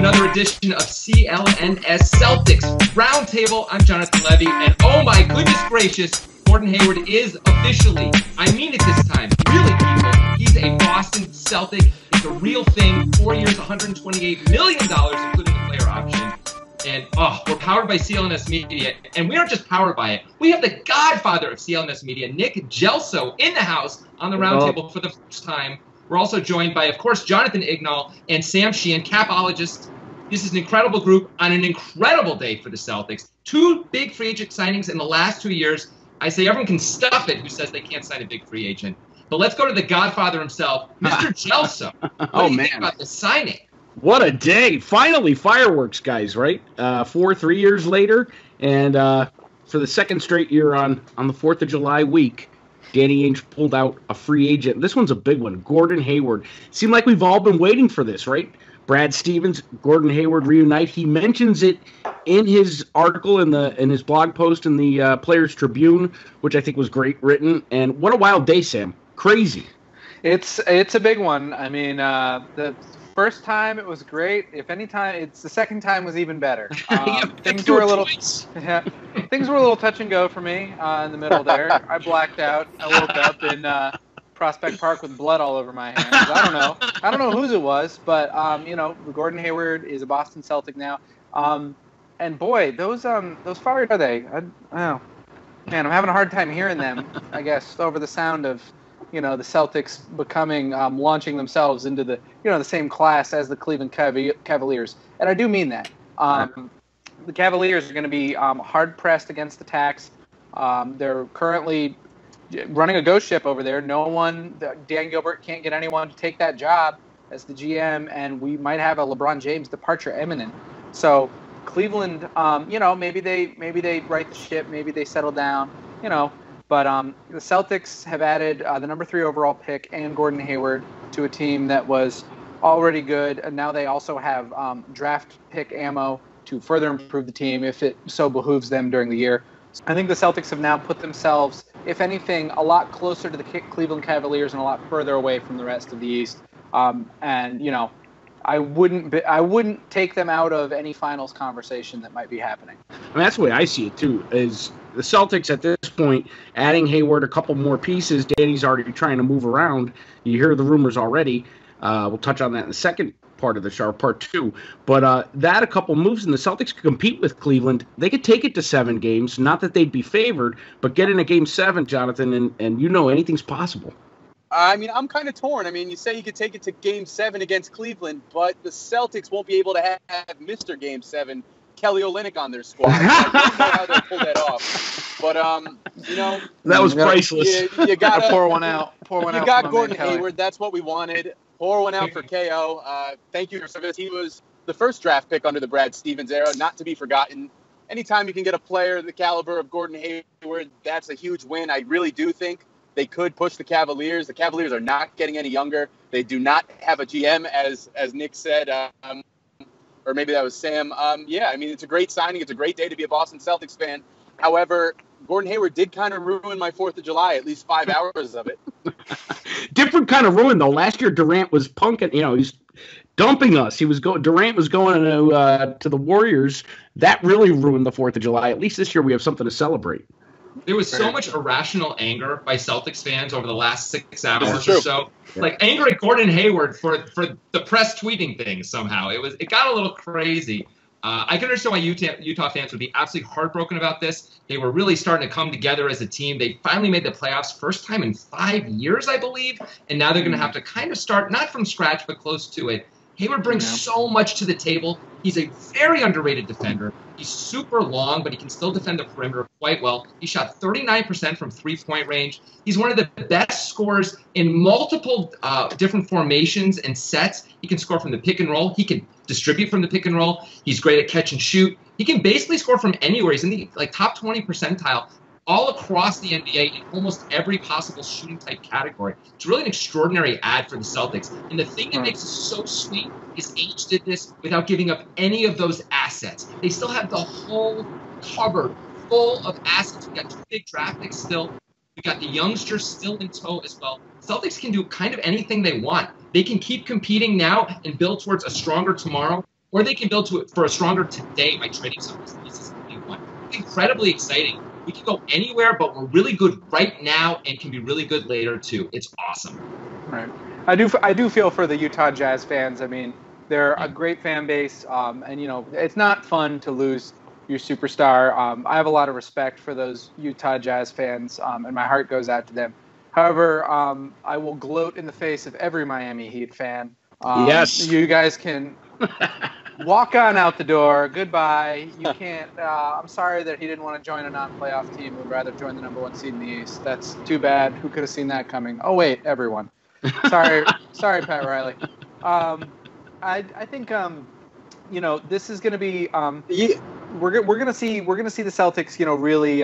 another edition of CLNS Celtics Roundtable. I'm Jonathan Levy, and oh my goodness gracious, Gordon Hayward is officially, I mean it this time, really people, he's a Boston Celtic. It's a real thing. 4 years, $128 million, including the player option. And we're powered by CLNS Media, and we aren't just powered by it. We have the godfather of CLNS Media, Nick Gelso, in the house on the roundtable for the first time. We're also joined by, of course, Jonathan Ignall and Sam Sheehan, capologist. This is an incredible group on an incredible day for the Celtics. 2 big free agent signings in the last 2 years. I say everyone can stuff it who says they can't sign a big free agent. But let's go to the godfather himself, Mr. Gelso. What do you think about the signing? What a day. Finally, fireworks, guys, right? 3 years later. And for the second straight year on the 4th of July week, Danny Ainge pulled out a free agent. This one's a big one. Gordon Hayward. Seemed like we've all been waiting for this, right? Brad Stevens, Gordon Hayward reunite. He mentions it in his article in his blog post in the Players Tribune, which I think was great written. And what a wild day, Sam. Crazy. It's a big one. I mean, the first time it was great. If any time, it's the second time was even better. Things were a little touch and go for me in the middle there. I blacked out. I woke up in Prospect Park with blood all over my hands. I don't know whose it was, but Gordon Hayward is a Boston Celtic now. And boy, those fired are they? I don't know. Man, I'm having a hard time hearing them. I guess over the sound of the Celtics becoming launching themselves into the the same class as the Cleveland Cavaliers, and I do mean that. The Cavaliers are going to be hard pressed against attacks. They're currently running a ghost ship over there. Dan Gilbert can't get anyone to take that job as the GM, and we might have a LeBron James departure imminent. So Cleveland, maybe they right the ship, maybe they settle down, But the Celtics have added the number 3 overall pick and Gordon Hayward to a team that was already good, and now they also have draft pick ammo to further improve the team if it so behooves them during the year. I think the Celtics have now put themselves, if anything, a lot closer to the Cleveland Cavaliers and a lot further away from the rest of the East. I wouldn't take them out of any finals conversation that might be happening. I mean, that's the way I see it, too, is the Celtics at this point, adding Hayward a couple more pieces. Danny's already trying to move around. You hear the rumors already. We'll touch on that in the second part of the show, part 2. But that a couple moves, and the Celtics could compete with Cleveland. They could take it to 7 games. Not that they'd be favored, but get in a Game 7, Jonathan, and anything's possible. I mean, I'm kind of torn. I mean, you say you could take it to Game 7 against Cleveland, but the Celtics won't be able to have Mr. Game 7, Kelly Olynyk, on their squad. I don't know how they'll pull that off. But, that was priceless. You got to pour one out. You got Gordon Hayward. That's what we wanted. Pour one out for KO. Thank you for service. He was the first draft pick under the Brad Stevens era, not to be forgotten. Anytime you can get a player the caliber of Gordon Hayward, that's a huge win. I really do think they could push the Cavaliers. The Cavaliers are not getting any younger. They do not have a GM, as Nick said, or maybe that was Sam. I mean, it's a great signing. It's a great day to be a Boston Celtics fan. However, Gordon Hayward did kind of ruin my 4th of July, at least 5 hours of it. Different kind of ruin, though. Last year, Durant was punking. He's dumping us. Durant was going to the Warriors. That really ruined the 4th of July. At least this year, we have something to celebrate. There was so much irrational anger by Celtics fans over the last 6 hours or so. Yeah. Like anger at Gordon Hayward for the press tweeting things somehow. It got a little crazy. I can understand why Utah fans would be absolutely heartbroken about this. They were really starting to come together as a team. They finally made the playoffs, first time in 5 years, I believe. And now they're going to have to kind of start, not from scratch, but close to it. Hayward brings so much to the table. He's a very underrated defender. He's super long, but he can still defend the perimeter quite well. He shot 39% from three-point range. He's one of the best scorers in multiple different formations and sets. He can score from the pick and roll. He can distribute from the pick and roll. He's great at catch and shoot. He can basically score from anywhere. He's in the top 20 percentile all across the NBA in almost every possible shooting type category. It's really an extraordinary ad for the Celtics. And the thing that makes it so sweet is Ainge did this without giving up any of those assets. They still have the whole cupboard full of assets. We got 2 big draft picks still. We got the youngsters still in tow as well. Celtics can do kind of anything they want. They can keep competing now and build towards a stronger tomorrow, or they can build to it for a stronger today by trading some of these pieces in day one. It's incredibly exciting. We can go anywhere, but we're really good right now and can be really good later too. It's awesome. Right. I do feel for the Utah Jazz fans. I mean, they're a great fan base, and it's not fun to lose your superstar. I have a lot of respect for those Utah Jazz fans, and my heart goes out to them. However, I will gloat in the face of every Miami Heat fan. Yes. You guys can walk on out the door. Goodbye. You can't. I'm sorry that he didn't want to join a non-playoff team. Would rather join the number 1 seed in the East. That's too bad. Who could have seen that coming? Oh wait, everyone. Sorry, Pat Riley. I think this is going to be we're going to see the Celtics really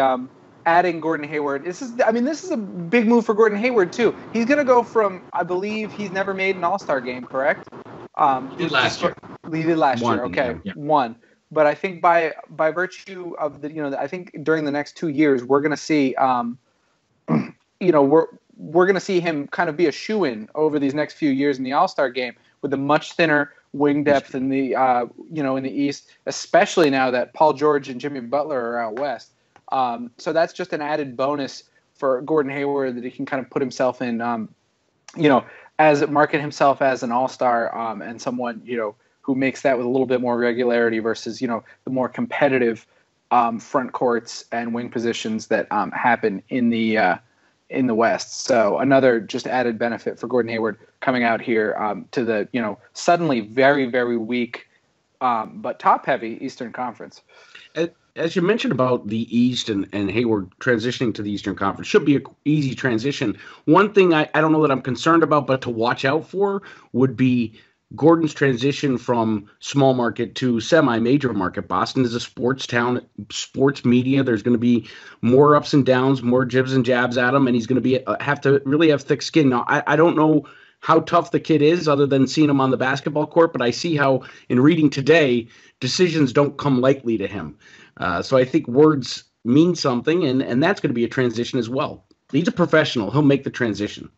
adding Gordon Hayward. This is a big move for Gordon Hayward too. He's going to go from, I believe he's never made an All-Star game, correct? He did last year. He did last year. Okay, yeah. One. But I think by virtue of I think during the next 2 years we're going to see we're going to see him kind of be a shoo-in over these next few years in the All-Star game with a much thinner wing depth in the in the East, especially now that Paul George and Jimmy Butler are out west. So that's just an added bonus for Gordon Hayward that he can kind of put himself in, as market himself as an all-star and someone, who makes that with a little bit more regularity versus, the more competitive front courts and wing positions that happen in the West. So another just added benefit for Gordon Hayward coming out here to the, suddenly very, very weak but top-heavy Eastern Conference. As you mentioned about the East and Hayward transitioning to the Eastern Conference, should be an easy transition. One thing I don't know that I'm concerned about, but to watch out for would be Gordon's transition from small market to semi-major market. Boston is a sports town, sports media. There's going to be more ups and downs, more jibs and jabs at him, and he's going to have to really have thick skin. Now, I don't know how tough the kid is other than seeing him on the basketball court, but I see how, in reading today, decisions don't come lightly to him. So I think words mean something, and that's going to be a transition as well. He's a professional. He'll make the transition.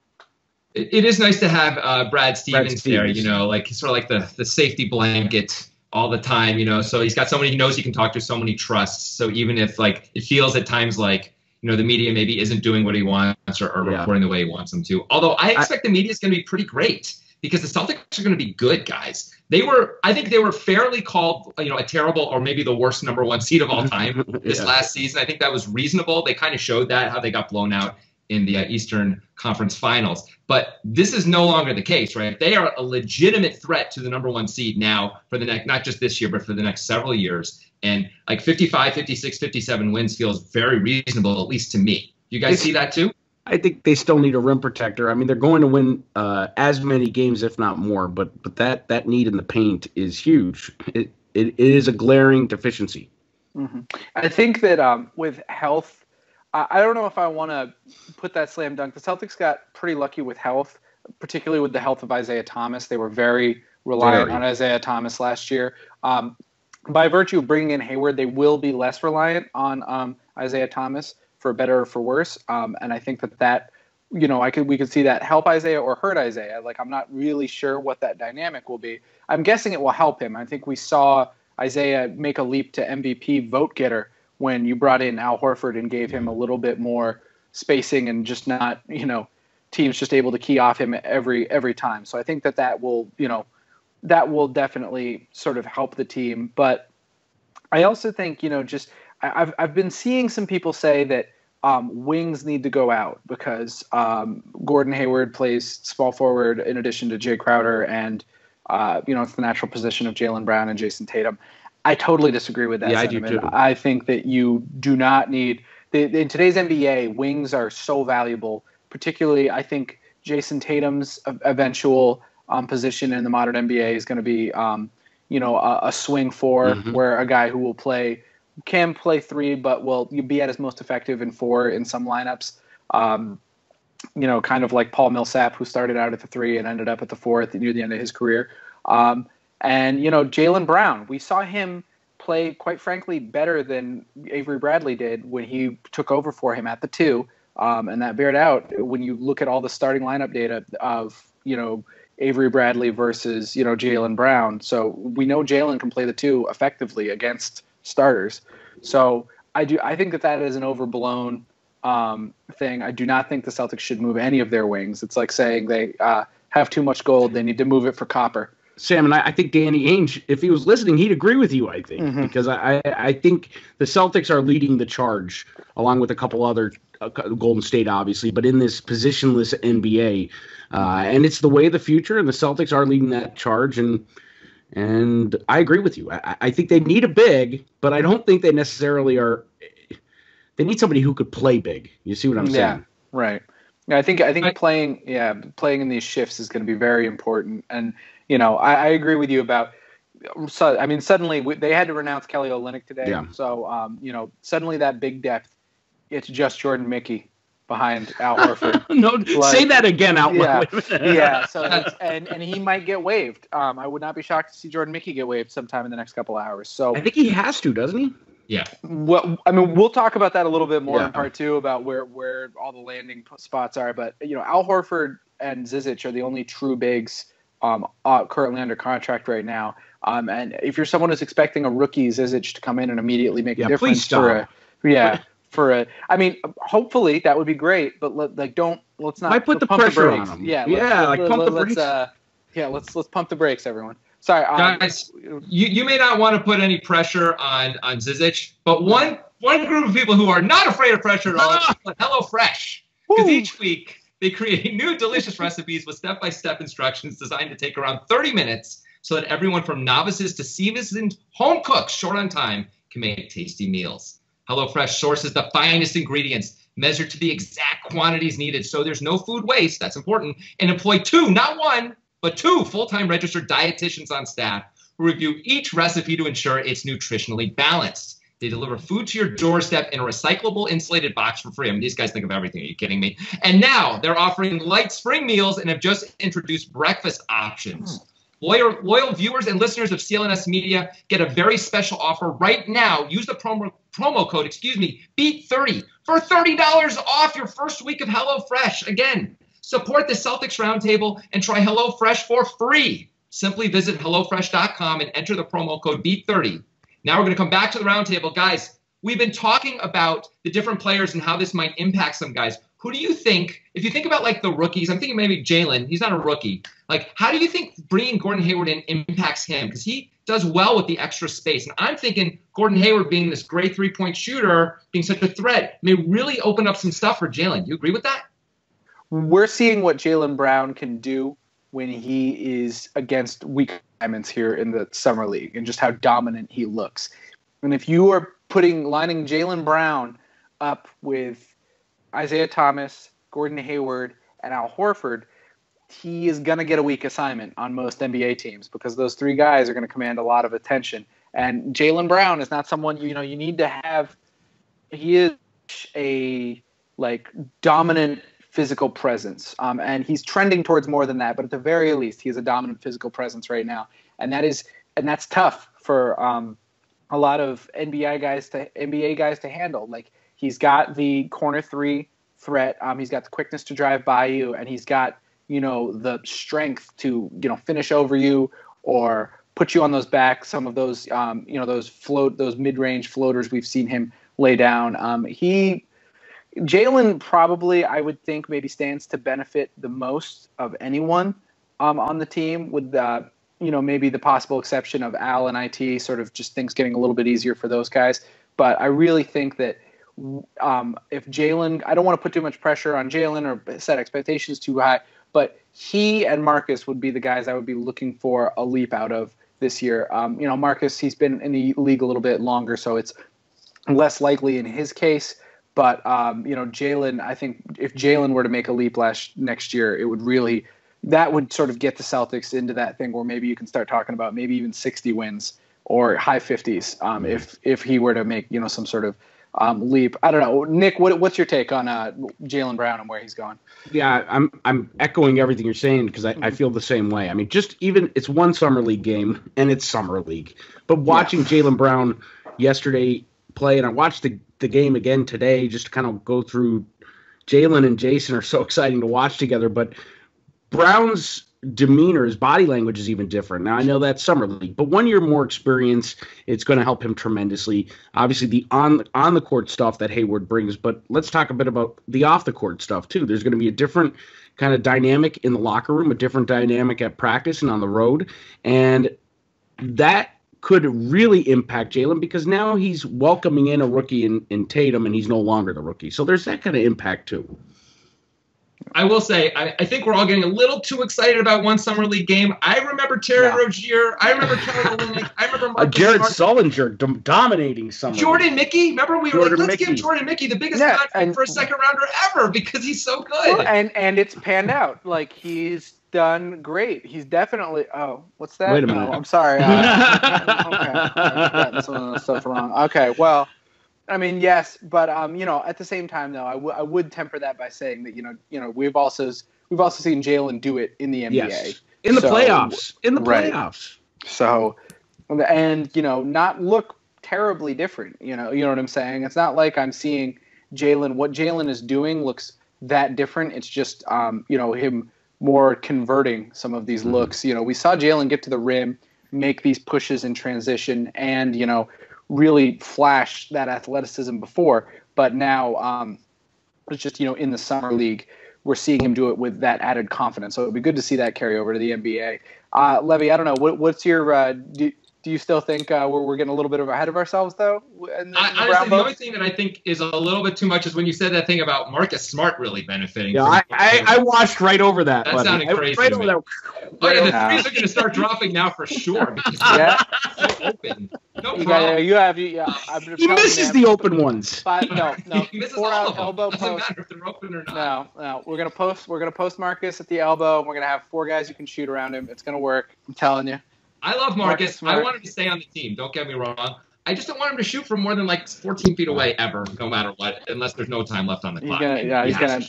It is nice to have Brad Stevens there, sort of like the safety blanket all the time, so he's got somebody he knows he can talk to, someone he trusts. So even if it feels at times like, the media maybe isn't doing what he wants or reporting the way he wants them to. Although I expect the media is going to be pretty great because the Celtics are going to be good, guys. I think they were fairly called, a terrible or maybe the worst number 1 seed of all time this last season. I think that was reasonable. They kind of showed that, how they got blown out in the Eastern Conference Finals. But this is no longer the case, right? They are a legitimate threat to the number 1 seed now for the next, not just this year, but for the next several years. And 55, 56, 57 wins feels very reasonable, at least to me. You guys see that too? I think they still need a rim protector. I mean, they're going to win as many games, if not more, but that need in the paint is huge. It is a glaring deficiency. Mm-hmm. I think that with health, I don't know if I want to put that slam dunk. The Celtics got pretty lucky with health, particularly with the health of Isaiah Thomas. They were very reliant on Isaiah Thomas last year. By virtue of bringing in Hayward, they will be less reliant on Isaiah Thomas, for better or for worse. And I think that we could see that help Isaiah or hurt Isaiah. I'm not really sure what that dynamic will be. I'm guessing it will help him. I think we saw Isaiah make a leap to MVP vote getter when you brought in Al Horford and gave him a little bit more spacing and just not, teams just able to key off him every time. So I think that will definitely sort of help the team. But I also think, I've been seeing some people say that wings need to go out because Gordon Hayward plays small forward in addition to Jay Crowder, and it's the natural position of Jaylen Brown and Jason Tatum. I totally disagree with that sentiment. I do too. I think that you do not need in today's NBA, wings are so valuable. Particularly, I think Jason Tatum's eventual position in the modern NBA is going to be a swing four, where a guy who will can play 3, but will be at his most effective in 4 in some lineups. Kind of like Paul Millsap, who started out at the 3 and ended up at the 4 near the end of his career. And Jaylen Brown, we saw him play, quite frankly, better than Avery Bradley did when he took over for him at the 2. And that bared out when you look at all the starting lineup data of, Avery Bradley versus, Jaylen Brown. So we know Jaylen can play the two effectively against starters. So I think that is an overblown thing. I do not think the Celtics should move any of their wings. It's like saying they have too much gold. They need to move it for copper. Sam, and I think Danny Ainge, if he was listening, he'd agree with you, I think, because I think the Celtics are leading the charge, along with a couple other, Golden State, obviously, but in this positionless NBA. And it's the way of the future, and the Celtics are leading that charge, and I agree with you. I think they need a big, but I don't think they necessarily are. They need somebody who could play big. You see what I'm saying? Yeah, right. I think playing in these shifts is going to be very important. And, I agree with you about suddenly they had to renounce Kelly Olynyk today. Yeah. So, suddenly that big depth, it's just Jordan Mickey behind Al Horford. No, say that again out loud. Yeah. So and he might get waived. I would not be shocked to see Jordan Mickey get waived sometime in the next couple hours. So I think he has to, doesn't he? Yeah. Well, we'll talk about that a little bit more in part two about where all the landing spots are. But Al Horford and Zizic are the only true bigs currently under contract right now. And if you're someone who's expecting a rookie Zizic to come in and immediately make a difference hopefully that would be great. But let's not. Might put the pressure on him. Pump the brakes. Let's pump the brakes, everyone. Sorry, guys. You may not want to put any pressure on Zizic, but one group of people who are not afraid of pressure at all is HelloFresh. Because each week they create new delicious recipes with step-by-step instructions designed to take around 30 minutes, so that everyone from novices to seasoned home cooks short on time can make tasty meals. HelloFresh sources the finest ingredients, measured to the exact quantities needed, so there's no food waste. That's important. And employ two, not one, but two full-time registered dietitians on staff who review each recipe to ensure it's nutritionally balanced. They deliver food to your doorstep in a recyclable insulated box for free. I mean, these guys think of everything. Are you kidding me? And now they're offering light spring meals and have just introduced breakfast options. Loyal viewers and listeners of CLNS Media get a very special offer right now. Use the promo code, BEAT30 for $30 off your first week of HelloFresh. Again, support the Celtics Roundtable and try HelloFresh for free. Simply visit HelloFresh.com and enter the promo code BEAT30. Now we're going to come back to the Roundtable. Guys, we've been talking about the different players and how this might impact some guys. Who do you think, if you think about like the rookies, I'm thinking maybe Jaylen, he's not a rookie. Like, how do you think bringing Gordon Hayward in impacts him? Because he does well with the extra space. And I'm thinking Gordon Hayward being this great three-point shooter, being such a threat, may really open up some stuff for Jaylen. Do you agree with that? We're seeing what Jaylen Brown can do when he is against weak diamonds here in the Summer League and just how dominant he looks. And if you are lining Jaylen Brown up with Isaiah Thomas, Gordon Hayward, and Al Horford, he is going to get a weak assignment on most NBA teams because those three guys are going to command a lot of attention. And Jaylen Brown is not someone, you need to have. He is a dominant physical presence. And he's trending towards more than that, but at the very least, he is a dominant physical presence right now. And that's tough for a lot of NBA guys to handle. Like, he's got the corner three threat. He's got the quickness to drive by you, and he's got, the strength to, finish over you or put you on those back. Some of those, those mid-range floaters we've seen him lay down. Jaylen probably, I would think, maybe stands to benefit the most of anyone on the team, with maybe the possible exception of Al and IT, sort of just things getting a little bit easier for those guys. But I really think that if Jaylen, I don't want to put too much pressure on Jaylen or set expectations too high, but he and Marcus would be the guys I would be looking for a leap out of this year. Marcus, he's been in the league a little bit longer, so it's less likely in his case. But, Jaylen, I think if Jaylen were to make a leap next year, that would sort of get the Celtics into that thing where maybe you can start talking about maybe even 60 wins or high 50s if he were to make, some sort of leap. I don't know. Nick, what's your take on Jaylen Brown and where he's going? Yeah, I'm echoing everything you're saying because I feel the same way. I mean, just even it's one Summer League game and it's Summer League. But watching Jaylen Brown yesterday play, and I watched the game again today just to kind of go through. Jaylen and Jason are so exciting to watch together, but Brown's demeanor, his body language is even different. Now, I know that's summer league, but 1 year more experience, it's going to help him tremendously. Obviously, the on the court stuff that Hayward brings, but let's talk a bit about the off the court stuff too. There's going to be a different kind of dynamic in the locker room, a different dynamic at practice and on the road, and that could really impact Jaylen because now he's welcoming in a rookie in Tatum, and he's no longer the rookie. So there's that kind of impact too. I will say, I think we're all getting a little too excited about one summer league game. I remember Terry Rozier. I remember Kelly Olynyk. I remember Marcus Jared Smart. Sullinger dominating summer. Jordan Mickey. Remember we were like, let's give Jordan Mickey the biggest contract for a second rounder ever because he's so good. Well, and it's panned out. Like, he's done great. He's definitely. Oh, what's that? Wait a minute. Oh, I'm sorry. Okay, I've gotten some of the stuff wrong. Okay, well. I mean, yes, but at the same time, though, I would temper that by saying that we've also seen Jaylen do it in the NBA, yes. in the playoffs. So, and not look terribly different. You know what I'm saying? It's not like I'm seeing Jaylen. What Jaylen is doing looks that different. It's just him more converting some of these looks. We saw Jaylen get to the rim, make these pushes in transition, and really flash that athleticism before, but now it's just in the summer league we're seeing him do it with that added confidence. So it'd be good to see that carry over to the NBA. Levy, I don't know, what's your do you still think we're getting a little bit ahead of ourselves though? Honestly, the only thing that I think is a little bit too much is when you said that thing about Marcus Smart really benefiting. Yeah, I watched right over that. That sounded crazy. Right over that. The threes are going to start dropping now for sure because they're so open. No problem. He misses the open ones. No. He misses 4 all out of them. elbow Doesn't post. matter if they're open or not. No. We're gonna post Marcus at the elbow. And we're gonna have 4 guys who can shoot around him. It's gonna work. I'm telling you. I love Marcus. I want him to stay on the team. Don't get me wrong. I just don't want him to shoot from more than 14 feet away ever, no matter what, unless there's no time left on the clock. He's gonna.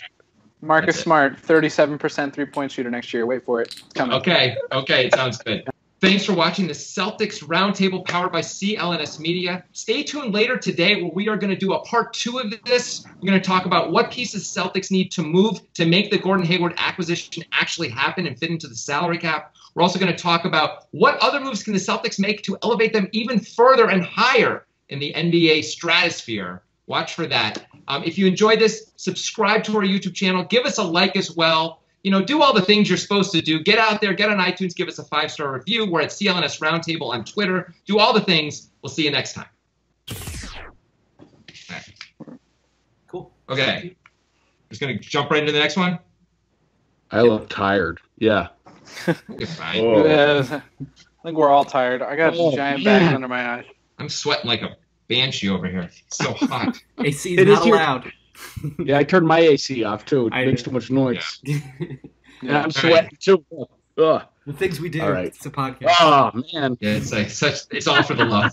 Marcus Smart, 37% 3-point shooter next year. Wait for it. It's coming. Okay, it sounds good. Thanks for watching the Celtics Roundtable powered by CLNS Media. Stay tuned later today where we are going to do a part 2 of this. We're going to talk about what pieces Celtics need to move to make the Gordon Hayward acquisition actually happen and fit into the salary cap. We're also going to talk about what other moves can the Celtics make to elevate them even further and higher in the NBA stratosphere. Watch for that. If you enjoyed this, subscribe to our YouTube channel. Give us a like as well. Do all the things you're supposed to do. Get out there, get on iTunes, give us a 5-star review. We're at CLNS Roundtable on Twitter. Do all the things. We'll see you next time. All right. Cool. Okay. Just going to jump right into the next one. I look tired. Yeah. Okay, fine. I think we're all tired. I got giant bags under my eyes. I'm sweating like a banshee over here. It's so hot. AC is not allowed. Yeah, I turned my AC off too. It makes too much noise. Yeah. And I'm sweating too. Ugh. The things we do. All right. It's a podcast. Oh man. Yeah, it's all for the love.